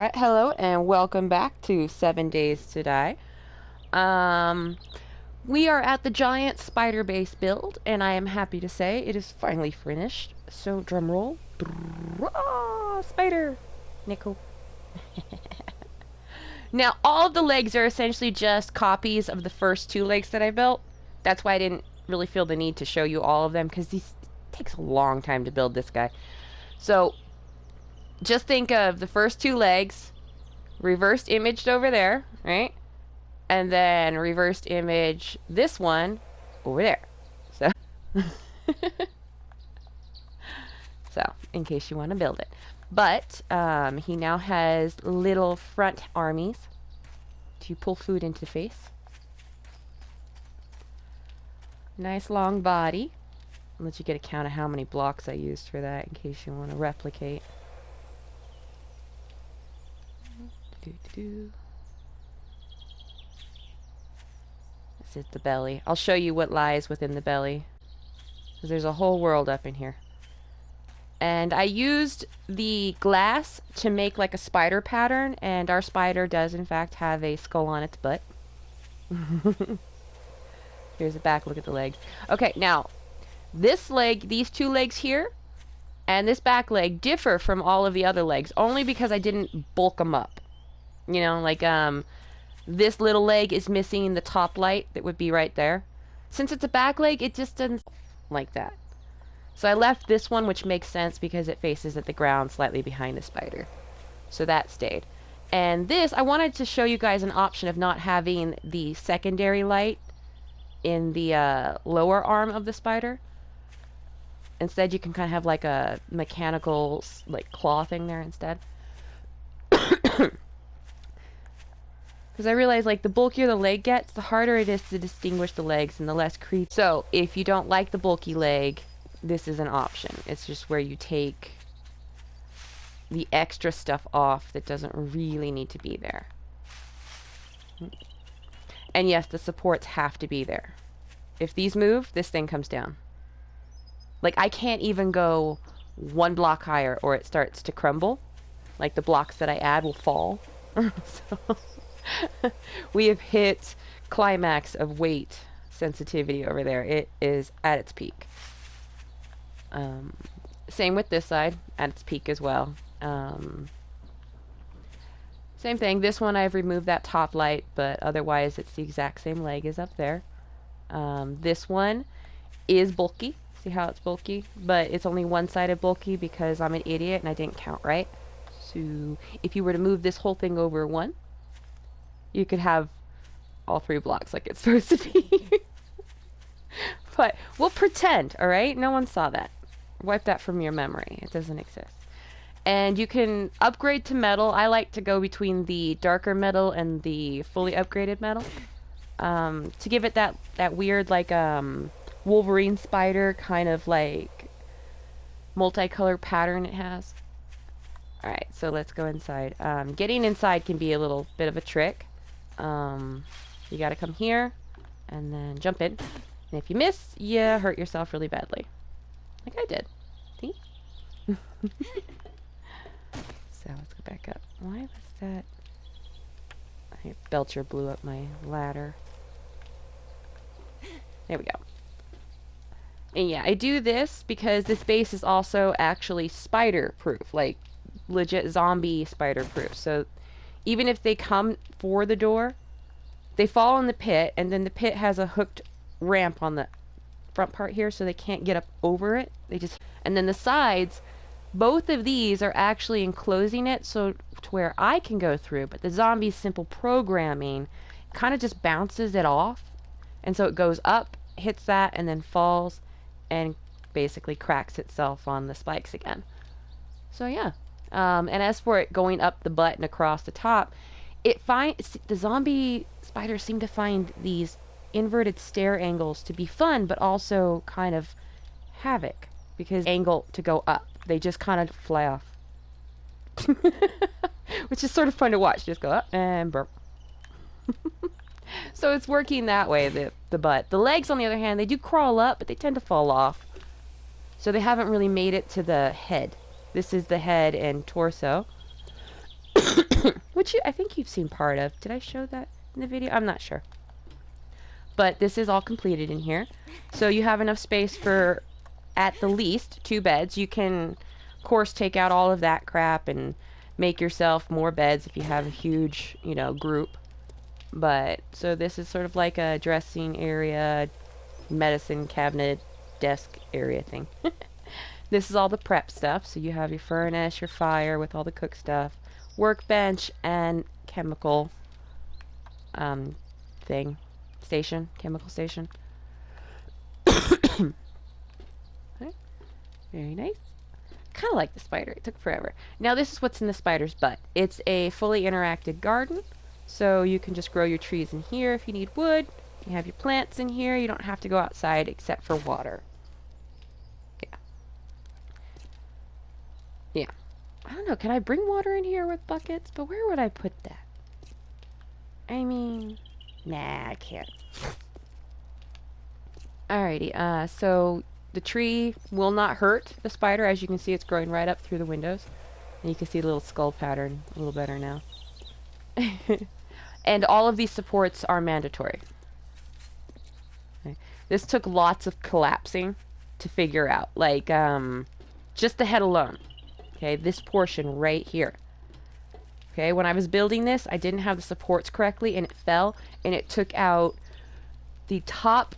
Right, hello and welcome back to 7 Days to Die. Um, we are at the giant spider base build, and I am happy to say it is finally finished. So drum roll. Spider! Nico. Now, all of the legs are essentially just copies of the first two legs that I built. That's why I didn't really feel the need to show you all of them, because these it takes a long time to build this guy. So, just think of the first two legs, reversed imaged over there, right? And then reversed image this one over there. So, so in case you want to build it. But he now has little front armies to pull food into the face. Nice long body. I'll let you get a count of how many blocks I used for that in case you want to replicate. This is the belly. I'll show you what lies within the belly. There's a whole world up in here. And I used the glass to make like a spider pattern, and our spider does in fact have a skull on its butt. Here's the back, look at the legs. Okay, now, this leg, these two legs here, and this back leg differ from all of the other legs, only because I didn't bulk them up. You know, like, this little leg is missing the top light that would be right there. Since it's a back leg, it just doesn't like that. So I left this one, which makes sense because it faces at the ground slightly behind the spider. So that stayed. And this, I wanted to show you guys an option of not having the secondary light in the lower arm of the spider. Instead, you can kind of have like a mechanical like claw thing there instead. Because I realize like the bulkier the leg gets, the harder it is to distinguish the legs and the less creepy. So if you don't like the bulky leg, this is an option. It's just where you take the extra stuff off that doesn't really need to be there. And yes, the supports have to be there. If these move, this thing comes down. Like, I can't even go one block higher or it starts to crumble. Like, the blocks that I add will fall. So, we have hit climax of weight sensitivity over there. It is at its peak. Same with this side, at its peak as well. Same thing, this one I've removed that top light, but otherwise it's the exact same leg as up there. This one is bulky. See how it's bulky? But it's only one-sided bulky because I'm an idiot and I didn't count right. So if you were to move this whole thing over one, you could have all three blocks like it's supposed to be. But we'll pretend, alright? No one saw that. Wipe that from your memory. It doesn't exist. And you can upgrade to metal. I like to go between the darker metal and the fully upgraded metal. To give it that weird, like, Wolverine spider kind of, like, multicolored pattern it has. Alright, so let's go inside. Getting inside can be a little bit of a trick. You gotta come here, and then jump in. And if you miss, you hurt yourself really badly. Like I did. See? So let's go back up. Why was that? Belcher blew up my ladder. There we go. And yeah, I do this because this base is also actually spider proof. Like, legit zombie spider proof. So even if they come for the door, they fall in the pit, and then the pit has a hooked ramp on the front part here, so they can't get up over it. And then the sides, both of these are actually enclosing it so to where I can go through, but the zombie's simple programming kind of just bounces it off, and so it goes up, hits that, and then falls and basically cracks itself on the spikes again. So yeah. And as for it going up the butt and across the top, the zombie spiders seem to find these inverted stair angles to be fun, but also kind of havoc, because angle to go up, they just kind of fly off. Which is sort of fun to watch. Just go up and burp. So it's working that way, the butt. The legs, on the other hand, they do crawl up, but they tend to fall off. So they haven't really made it to the head. This is the head and torso. which I think you've seen part of. Did I show that in the video? I'm not sure. But this is all completed in here. So you have enough space for, at the least, 2 beds. You can, of course, take out all of that crap and make yourself more beds if you have a huge, you know, group. But, so this is sort of like a dressing area, medicine cabinet, desk area thing. This is all the prep stuff. So you have your furnace, your fire with all the cook stuff, workbench, and chemical thing. Station. Chemical station. Okay. Very nice. Kind of like the spider. It took forever. Now this is what's in the spider's butt. It's a fully interactive garden. So you can just grow your trees in here if you need wood. You have your plants in here. You don't have to go outside except for water. Yeah. Yeah. I don't know. Can I bring water in here with buckets? But where would I put that? I mean, nah, I can't. Alrighty. So the tree will not hurt the spider. As you can see, it's growing right up through the windows. And you can see the little skull pattern a little better now. And all of these supports are mandatory. Okay. This took lots of collapsing to figure out. Like, just the head alone. Okay, this portion right here. Okay, when I was building this, I didn't have the supports correctly, and it fell, and it took out the top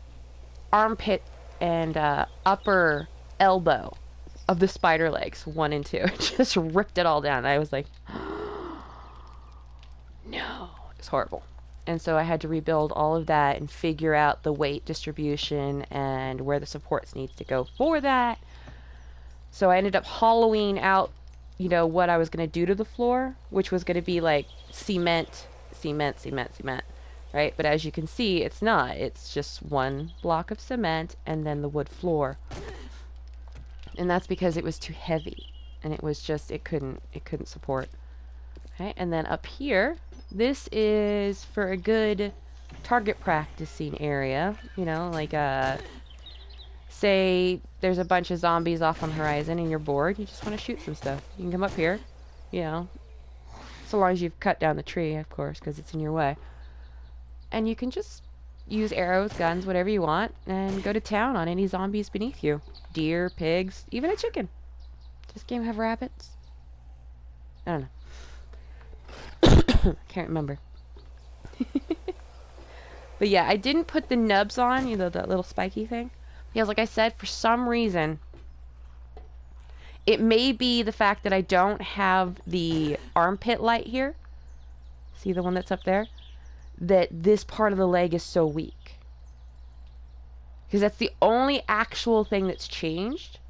armpit and upper elbow of the spider legs, 1 and 2. It just ripped it all down. I was like, no. It's horrible. And so I had to rebuild all of that and figure out the weight distribution and where the supports needs to go for that. So I ended up hollowing out, you know, what I was going to do to the floor, which was going to be like cement, cement, cement, cement, right? But as you can see, it's not. It's just 1 block of cement and then the wood floor. And that's because it was too heavy. And it was just, it couldn't support. Okay, and then up here, this is for a good target practicing area. You know, like, say there's a bunch of zombies off on the horizon and you're bored, you just want to shoot some stuff. You can come up here, you know, so long as you've cut down the tree, of course, because it's in your way. And you can just use arrows, guns, whatever you want, and go to town on any zombies beneath you. Deer, pigs, even a chicken. Does this game have rabbits? I don't know. Can't remember. But yeah, I didn't put the nubs on, you know, that little spiky thing. Because like I said, for some reason, it may be the fact that I don't have the armpit light here. See the one that's up there? That this part of the leg is so weak. Because that's the only actual thing that's changed,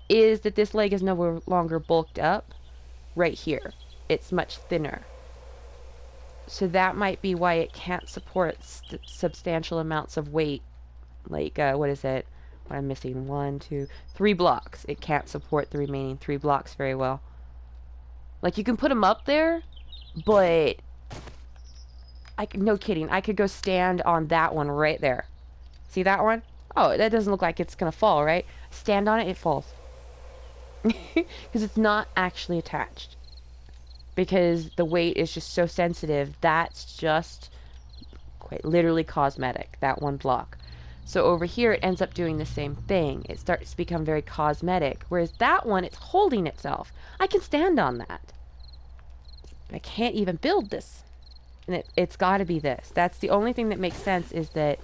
is that this leg is no longer bulked up right here. It's much thinner. So that might be why it can't support substantial amounts of weight. Like, what is it? What I'm missing? 1, 2, 3 blocks. It can't support the remaining 3 blocks very well. Like, you can put them up there, but no kidding. I could go stand on that one right there. See that one? Oh, that doesn't look like it's gonna fall, right? Stand on it, it falls. Because it's not actually attached. Because the weight is just so sensitive. That's just quite literally cosmetic, that 1 block. So over here, it ends up doing the same thing. It starts to become very cosmetic. Whereas that one, it's holding itself. I can stand on that. But I can't even build this. And it's got to be this. That's the only thing that makes sense, is that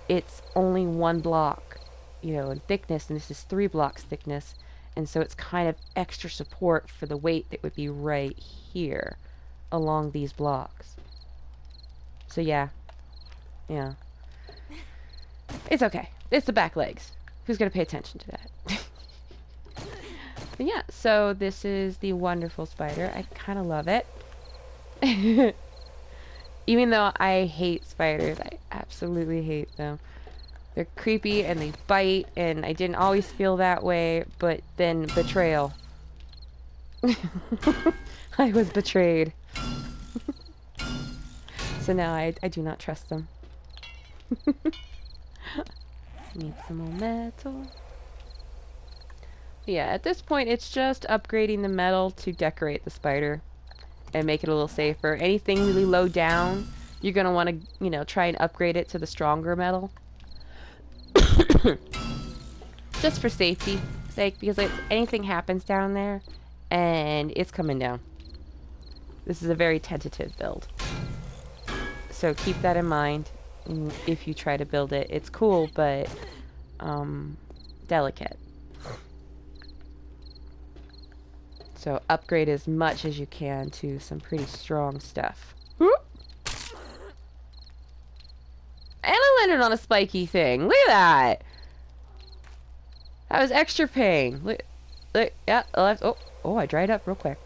it's only 1 block, you know, in thickness. And this is 3 blocks thickness. And so it's kind of extra support for the weight that would be right here along these blocks. So yeah. Yeah. It's okay. It's the back legs. Who's going to pay attention to that? But yeah, so this is the wonderful spider. I kind of love it. Even though I hate spiders, I absolutely hate them. They're creepy and they bite, and I didn't always feel that way, but then betrayal. I was betrayed. So now I do not trust them. Need some more metal. Yeah, at this point it's just upgrading the metal to decorate the spider. and make it a little safer. Anything really low down, you're going to want to, you know, try and upgrade it to the stronger metal. Just for safety's sake, because if anything happens down there, and it's coming down. This is a very tentative build. So keep that in mind if you try to build it. It's cool, but delicate. So upgrade as much as you can to some pretty strong stuff. Whoop. And I landed on a spiky thing. Look at that. That was extra pain. Look, yeah, left. Oh, I dried up real quick.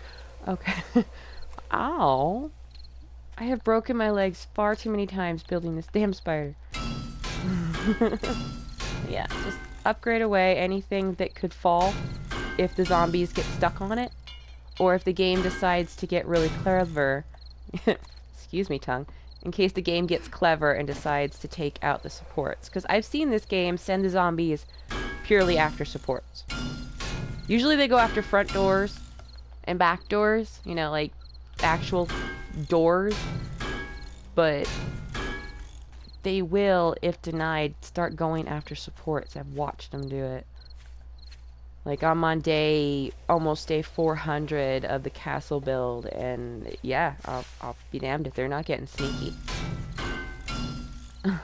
Okay. Ow. I have broken my legs far too many times building this damn spider. Yeah, just upgrade away anything that could fall if the zombies get stuck on it. Or if the game decides to get really clever. Excuse me, tongue. In case the game gets clever and decides to take out the supports. Because I've seen this game send the zombies purely after supports. Usually they go after front doors and back doors. You know, like actual doors. But they will, if denied, start going after supports. I've watched them do it. Like, I'm on almost day 400 of the castle build, and yeah, I'll be damned if they're not getting sneaky. I'm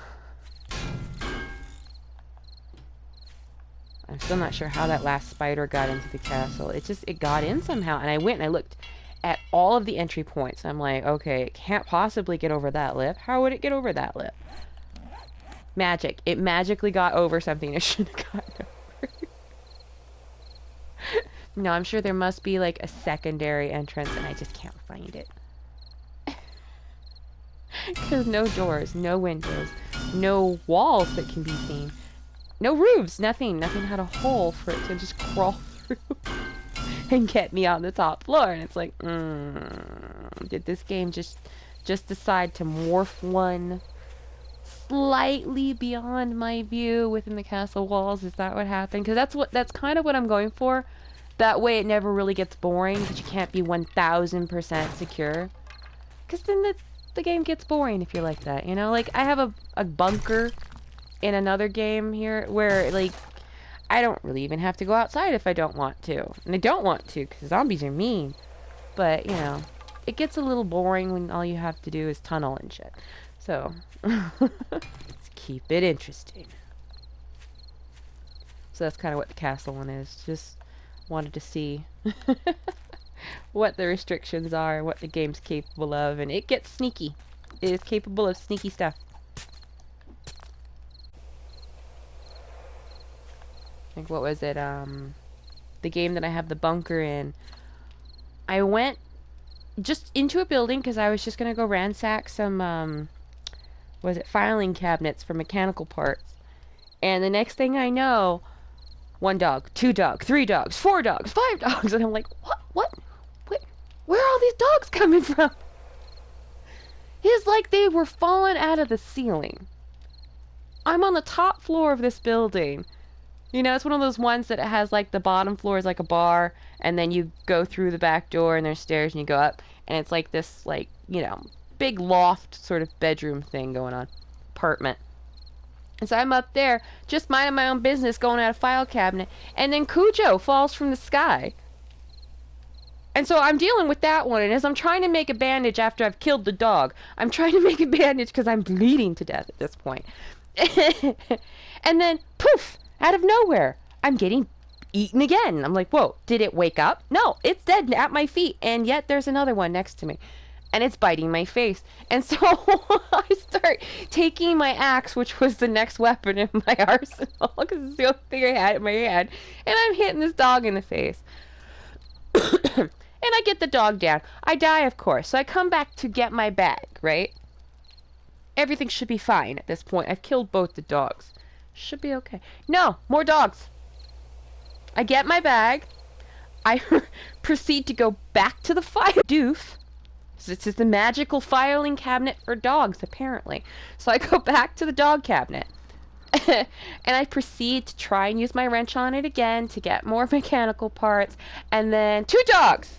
still not sure how that last spider got into the castle. It got in somehow, and I went and I looked at all of the entry points. I'm like, okay, it can't possibly get over that lip. How would it get over that lip? Magic. It magically got over something it shouldn't have gotten over. No, I'm sure there must be like a secondary entrance and I just can't find it. Because no doors, no windows, no walls that can be seen, no roofs, nothing. Nothing had a hole for it to just crawl through and get me on the top floor. And it's like, did this game just decide to morph one slightly beyond my view within the castle walls? Is that what happened? Because that's kind of what I'm going for. That way it never really gets boring, but you can't be 1000% secure. Because then the game gets boring if you're like that, you know? Like, I have a bunker in another game here where, like, I don't really even have to go outside if I don't want to. And I don't want to because zombies are mean. But, you know, it gets a little boring when all you have to do is tunnel and shit. So, let's keep it interesting. So that's kind of what the castle one is. Just wanted to see what the restrictions are, what the game's capable of, and it gets sneaky. It is capable of sneaky stuff. Like, what was it? The game that I have the bunker in. I went just into a building because I was just gonna go ransack some, filing cabinets for mechanical parts. And the next thing I know, 1 dog, 2 dogs, 3 dogs, 4 dogs, 5 dogs, and I'm like, what? Where are all these dogs coming from? It's like they were falling out of the ceiling. I'm on the top floor of this building. You know, it's one of those ones that it has, like, the bottom floor is like a bar, and then you go through the back door, and there's stairs, and you go up, and it's like this, like, you know, big loft sort of bedroom thing going on. Apartment. And so I'm up there, just minding my own business, going at a file cabinet, and then Cujo falls from the sky. And so I'm dealing with that one, and as I'm trying to make a bandage after I've killed the dog, I'm trying to make a bandage because I'm bleeding to death at this point. And then, poof, out of nowhere, I'm getting eaten again. I'm like, whoa, did it wake up? No, it's dead at my feet, and yet there's another one next to me. And it's biting my face. And so I start taking my axe, which was the next weapon in my arsenal, because it's the only thing I had in my hand, and I'm hitting this dog in the face. And I get the dog down. I die, of course. So I come back to get my bag, right? Everything should be fine at this point. I've killed both the dogs. Should be okay. No, more dogs. I get my bag. I proceed to go back to the file doof. This is the magical filing cabinet for dogs, apparently. So I go back to the dog cabinet. And I proceed to try and use my wrench on it again to get more mechanical parts. And then 2 dogs!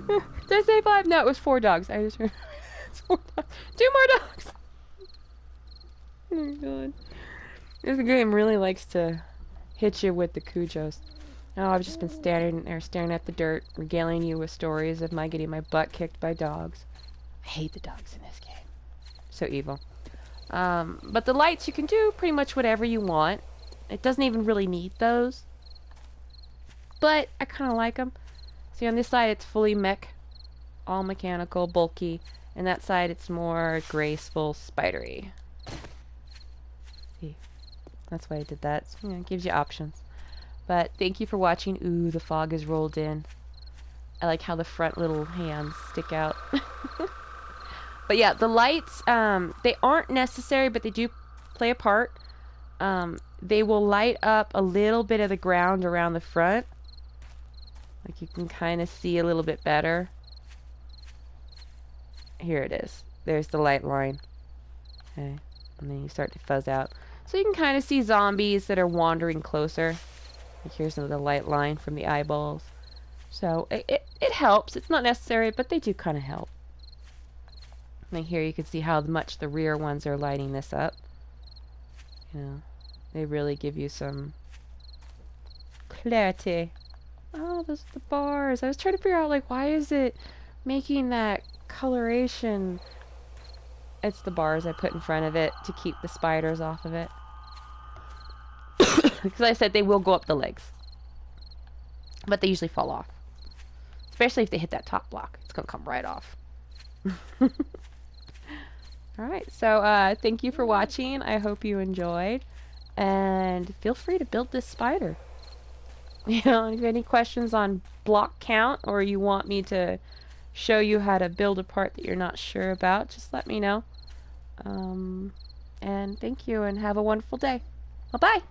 Did I say 5? No, it was 4 dogs. I just remembered. It's 4 dogs. 2 more dogs! Oh my god. This game really likes to hit you with the Cujos. Oh, I've just been standing there staring at the dirt, regaling you with stories of my getting my butt kicked by dogs. I hate the dogs in this game. So evil. But the lights, you can do pretty much whatever you want. It doesn't even really need those. But I kind of like them. See, on this side, it's fully mech. All mechanical, bulky. And that side, it's more graceful, spidery. See, that's why I did that. So, it gives you options. But thank you for watching. Ooh, the fog is rolled in. I like how the front little hands stick out. But yeah, the lights, they aren't necessary, but they do play a part. They will light up a little bit of the ground around the front. Like you can kind of see a little bit better. Here it is. There's the light line. Okay. And then you start to fuzz out. So you can kind of see zombies that are wandering closer. Like here's the light line from the eyeballs. So it helps. It's not necessary, but they do kind of help. And here you can see how much the rear ones are lighting this up. You know, they really give you some clarity. Oh, those are the bars. I was trying to figure out, like, why is it making that coloration? It's the bars I put in front of it to keep the spiders off of it. Because I said they will go up the legs. But they usually fall off. Especially if they hit that top block. It's going to come right off. Alright, so thank you for watching. I hope you enjoyed. And feel free to build this spider. You know, if you have any questions on block count or you want me to show you how to build a part that you're not sure about, just let me know. And thank you and have a wonderful day. Bye-bye.